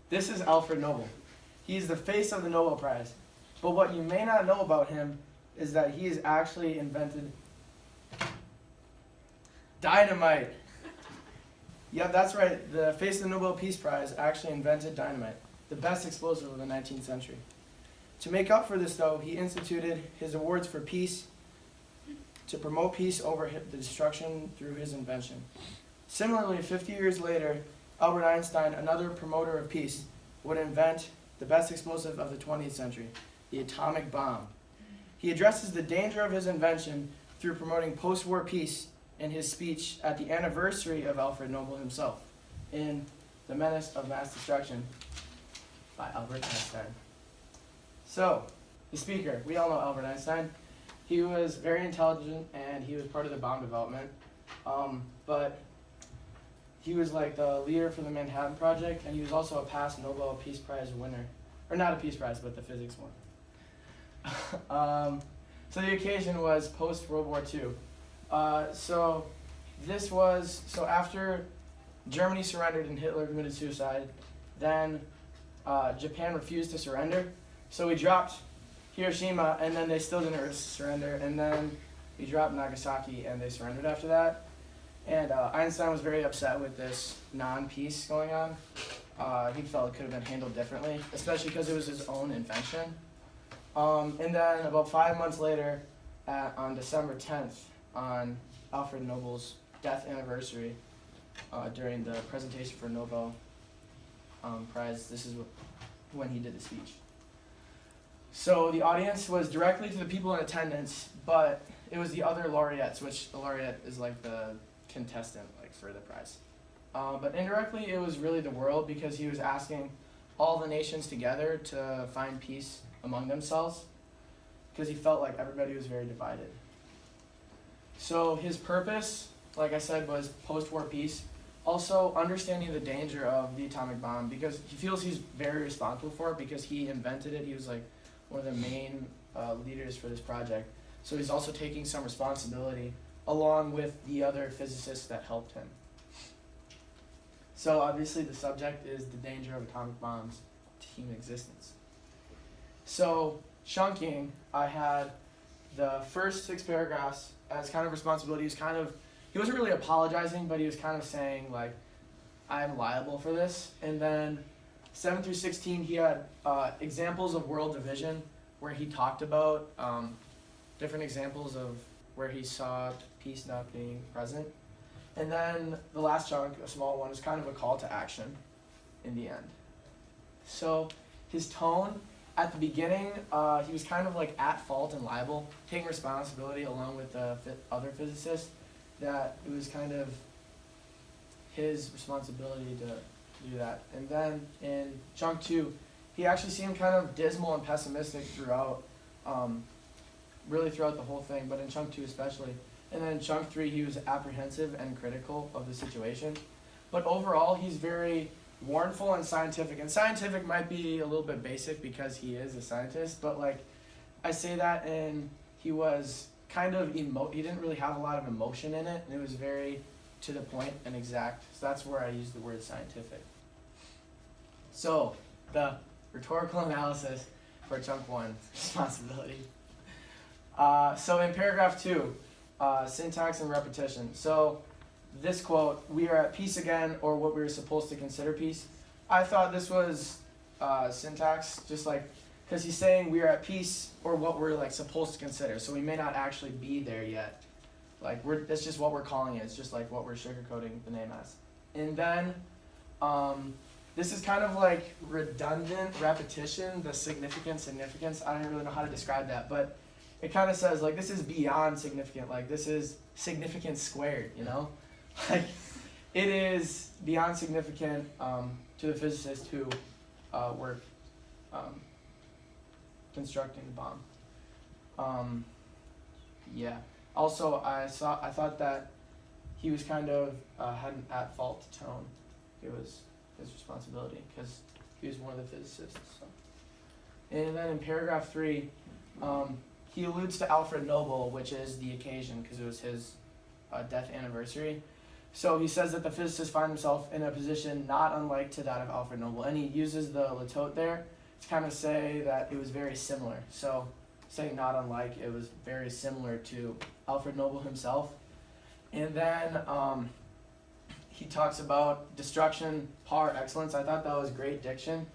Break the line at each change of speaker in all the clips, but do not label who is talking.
This is Alfred Nobel. He is the face of the Nobel Prize. But what you may not know about him is that he has actually invented dynamite. Yeah, that's right. The face of the Nobel Peace Prize actually invented dynamite, the best explosive of the 19th century. To make up for this, though, he instituted his awards for peace to promote peace over the destruction through his invention. Similarly, 50 years later, Albert Einstein, another promoter of peace, would invent the best explosive of the 20th century, the atomic bomb. He addresses the danger of his invention through promoting post-war peace in his speech at the anniversary of Alfred Nobel himself in The Menace of Mass Destruction by Albert Einstein. So, the speaker, we all know Albert Einstein. He was very intelligent and he was part of the bomb development, but he was like the leader for the Manhattan Project, and he was also a past Nobel Peace Prize winner. Or not a Peace Prize, but the physics one. So the occasion was post-World War II. So after Germany surrendered and Hitler committed suicide, then Japan refused to surrender. So we dropped Hiroshima, and then they still didn't surrender, and then we dropped Nagasaki, and they surrendered after that. And Einstein was very upset with this non-peace going on. He felt it could have been handled differently, especially because it was his own invention. And then about 5 months later, on December 10th, on Alfred Nobel's death anniversary, during the presentation for Nobel Prize, this is when he did the speech. So the audience was directly to the people in attendance, but it was the other laureates, which a laureate is like the contestant for the prize. But indirectly, it was really the world, because he was asking all the nations together to find peace among themselves, because he felt like everybody was very divided. So his purpose, like I said, was post-war peace. Also, understanding the danger of the atomic bomb, because he feels he's very responsible for it, because he invented it. He was like one of the main leaders for this project. So he's also taking some responsibility along with the other physicists that helped him. So obviously the subject is the danger of atomic bombs to human existence. So chunking, I had the first 6 paragraphs as kind of responsibility. He wasn't really apologizing, but he was kind of saying like, I'm liable for this. And then 7 through 16, he had examples of world division, where he talked about different examples of where he saw peace not being present. And then the last chunk, a small one, is kind of a call to action in the end. So his tone at the beginning, he was kind of like at fault and liable, taking responsibility along with the other physicists, that it was kind of his responsibility to do that. And then in chunk 2, he actually seemed kind of dismal and pessimistic throughout, really throughout the whole thing, but in chunk 2 especially. And then in chunk 3, he was apprehensive and critical of the situation. But overall, he's very mournful and scientific. And scientific might be a little bit basic because he is a scientist, but like I say that, and he was kind of he didn't really have a lot of emotion in it, and it was very to the point and exact. So that's where I use the word scientific. So the rhetorical analysis for chunk 1, responsibility. So in paragraph 2, syntax and repetition. So this quote, "We are at peace again," or "what we were supposed to consider peace." I thought this was syntax, just like, because he's saying we are at peace, or what we're like supposed to consider. So we may not actually be there yet. Like that's just what we're calling it. It's just like what we're sugarcoating the name as. And then this is kind of like redundant repetition, the significance. I don't really know how to describe that, but it kind of says like this is beyond significant. Like this is significance squared, you know? Like it is beyond significant to the physicists who were constructing the bomb. Yeah. Also, I thought that he was kind of had an at-fault tone. It was his responsibility because he was one of the physicists. So. And then in paragraph 3, he alludes to Alfred Nobel, which is the occasion because it was his death anniversary. So he says that the physicist finds himself in a position not unlike to that of Alfred Nobel, and he uses the litote there to kind of say that it was very similar. So saying not unlike, it was very similar to Alfred Nobel himself. And then he talks about destruction par excellence. I thought that was great diction,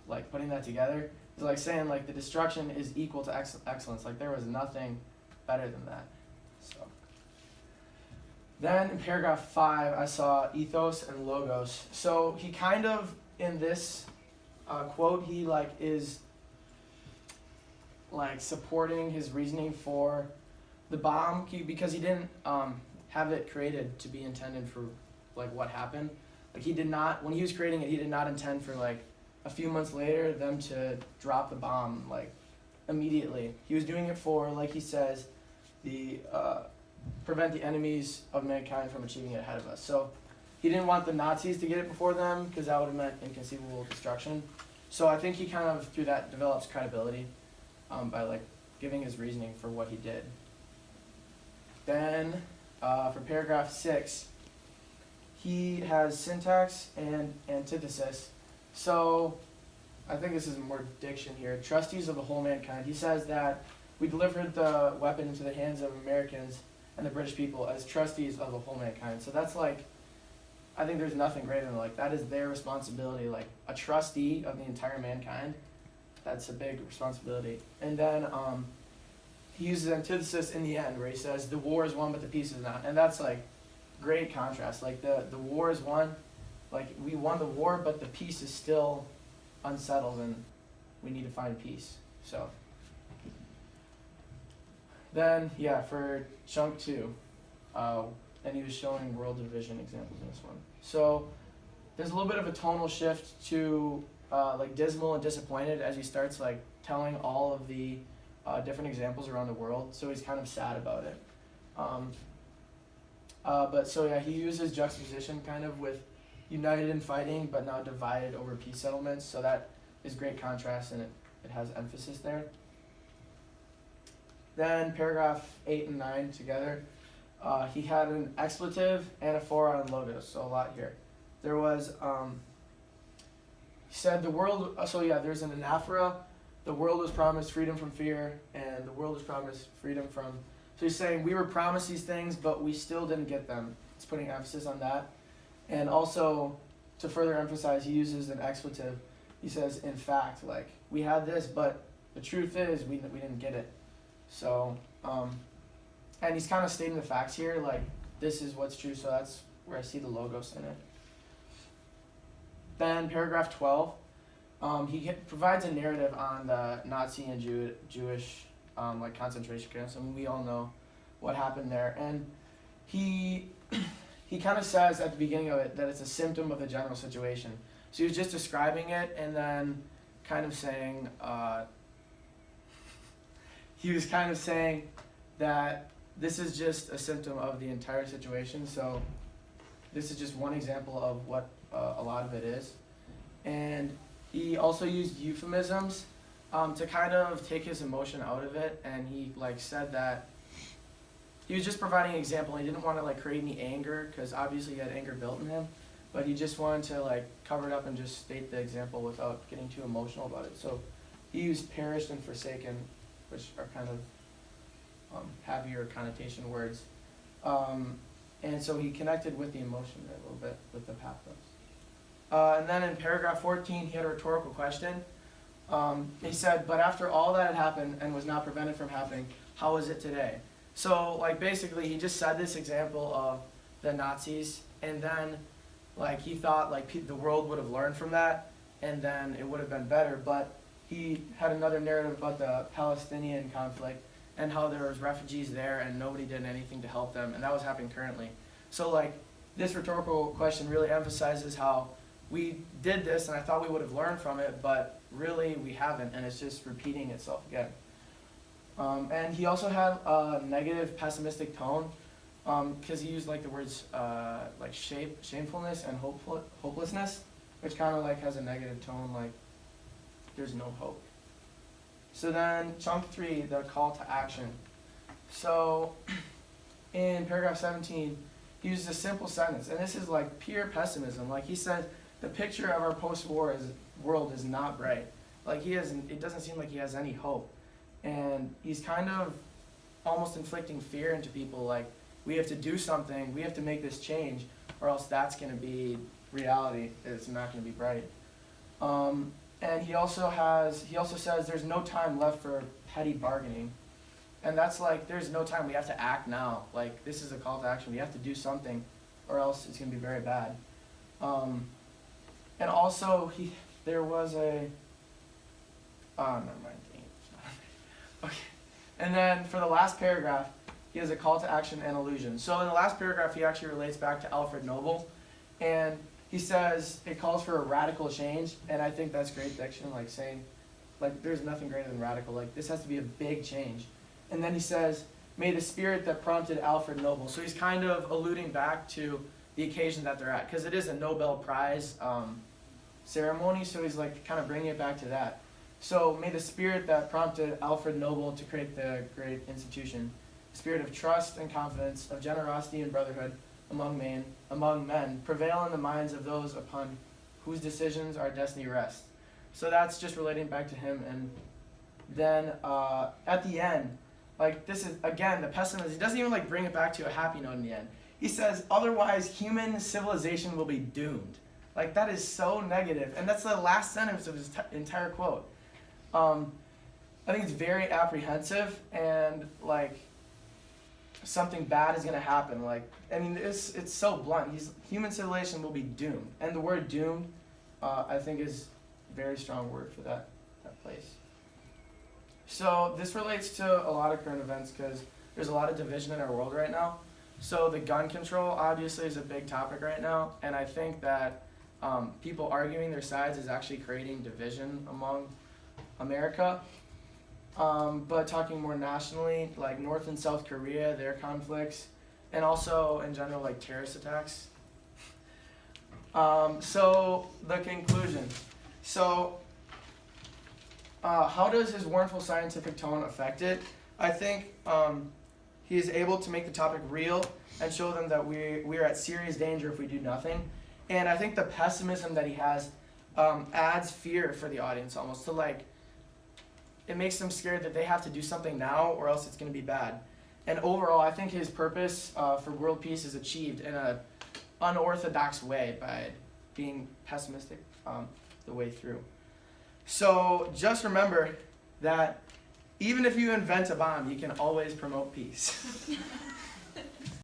like putting that together. It's like saying like the destruction is equal to excellence. Like there was nothing better than that. So then in paragraph 5, I saw ethos and logos. So he kind of, in this quote, he like is like supporting his reasoning for the bomb because he didn't have it created to be intended for like what happened. Like he did not, when he was creating it, he did not intend for like a few months later them to drop the bomb like immediately. He was doing it for, like he says, the prevent the enemies of mankind from achieving it ahead of us. So he didn't want the Nazis to get it before them because that would have meant inconceivable destruction. So I think he kind of, through that, develops credibility by like giving his reasoning for what he did. Then for paragraph 6, he has syntax and antithesis. So I think this is more diction here. Trustees of the whole mankind. He says that we delivered the weapon into the hands of Americans and the British people as trustees of the whole mankind. So that's like, I think there's nothing greater than like, that is their responsibility. Like a trustee of the entire mankind, that's a big responsibility. And then he uses antithesis in the end where he says the war is won but the peace is not. And that's like great contrast. Like the war is won, like we won the war but the peace is still unsettled and we need to find peace. So then, yeah, for chunk 2, and he was showing world division examples in this one. So there's a little bit of a tonal shift to like dismal and disappointed as he starts like telling all of the different examples around the world. So he's kind of sad about it. But so yeah, he uses juxtaposition kind of with united in fighting but now divided over peace settlements. So that is great contrast and it has emphasis there. Then paragraph 8 and 9 together, he had an expletive, anaphora, and logos, so a lot here. There was, he said the world, so yeah, there's an anaphora, the world was promised freedom from fear, and the world was promised freedom from, so he's saying we were promised these things, but we still didn't get them. It's putting emphasis on that. And also, to further emphasize, he uses an expletive. He says, in fact, like, we had this, but the truth is we didn't get it. So, and he's kind of stating the facts here, like, this is what's true, so that's where I see the logos in it. Then, paragraph 12, he provides a narrative on the Nazi and Jewish, like, concentration camps, and we all know what happened there. And he kind of says at the beginning of it that it's a symptom of the general situation. So he was just describing it, and then kind of saying, he was kind of saying that this is just a symptom of the entire situation. So this is just one example of what a lot of it is. And he also used euphemisms to kind of take his emotion out of it. And he like said that he was just providing an example. He didn't want to like create any anger because obviously he had anger built in him. But he just wanted to like cover it up and just state the example without getting too emotional about it. So he used perished and forsaken, which are kind of heavier connotation words. And so he connected with the emotion there a little bit with the pathos. And then in paragraph 14, he had a rhetorical question. He said, but after all that had happened and was not prevented from happening, how is it today? So like basically he just said this example of the Nazis, and then like he thought like the world would have learned from that and then it would have been better, but he had another narrative about the Palestinian conflict and how there was refugees there and nobody did anything to help them, and that was happening currently. So like this rhetorical question really emphasizes how we did this and I thought we would have learned from it, but really we haven't, and it's just repeating itself again. And he also had a negative pessimistic tone because he used like the words like shamefulness and hopelessness, which kind of like has a negative tone, like there's no hope. So then chunk 3, the call to action. So in paragraph 17, he uses a simple sentence, and this is like pure pessimism. Like he said, the picture of our post-war world is not bright. Like it doesn't seem like he has any hope. And he's kind of almost inflicting fear into people, like, we have to do something, we have to make this change, or else that's going to be reality. It's not going to be bright. And he also says there's no time left for petty bargaining. And that's like, there's no time, we have to act now. Like, this is a call to action, we have to do something, or else it's going to be very bad. And also, there was a, never mind. Okay. And then for the last paragraph, he has a call to action and allusion. So in the last paragraph, he actually relates back to Alfred Nobel. And he says it calls for a radical change. And I think that's great diction, like saying, like, there's nothing greater than radical. Like, this has to be a big change. And then he says, may the spirit that prompted Alfred Nobel. So he's kind of alluding back to the occasion that they're at, because it is a Nobel Prize ceremony. So he's like kind of bringing it back to that. So may the spirit that prompted Alfred Nobel to create the great institution, the spirit of trust and confidence, of generosity and brotherhood among men, prevail in the minds of those upon whose decisions our destiny rests. So that's just relating back to him. And then at the end, like, this is, again, the pessimism, he doesn't even like bring it back to a happy note in the end. He says, otherwise human civilization will be doomed. Like, that is so negative. And that's the last sentence of his entire quote. I think it's very apprehensive, and like something bad is gonna happen. Like, I mean, it's so blunt. Human civilization will be doomed, and the word doomed, I think, is a very strong word for that place. So this relates to a lot of current events because there's a lot of division in our world right now. So the gun control obviously is a big topic right now, and I think that people arguing their sides is actually creating division among America. But talking more nationally, like North and South Korea, their conflicts, and also in general, like terrorist attacks. So the conclusion. So how does his warnful scientific tone affect it? I think he is able to make the topic real and show them that we are at serious danger if we do nothing. And I think the pessimism that he has adds fear for the audience almost, to like, it makes them scared that they have to do something now or else it's going to be bad. And overall, I think his purpose for world peace is achieved in an unorthodox way by being pessimistic the way through. So just remember that even if you invent a bomb, you can always promote peace.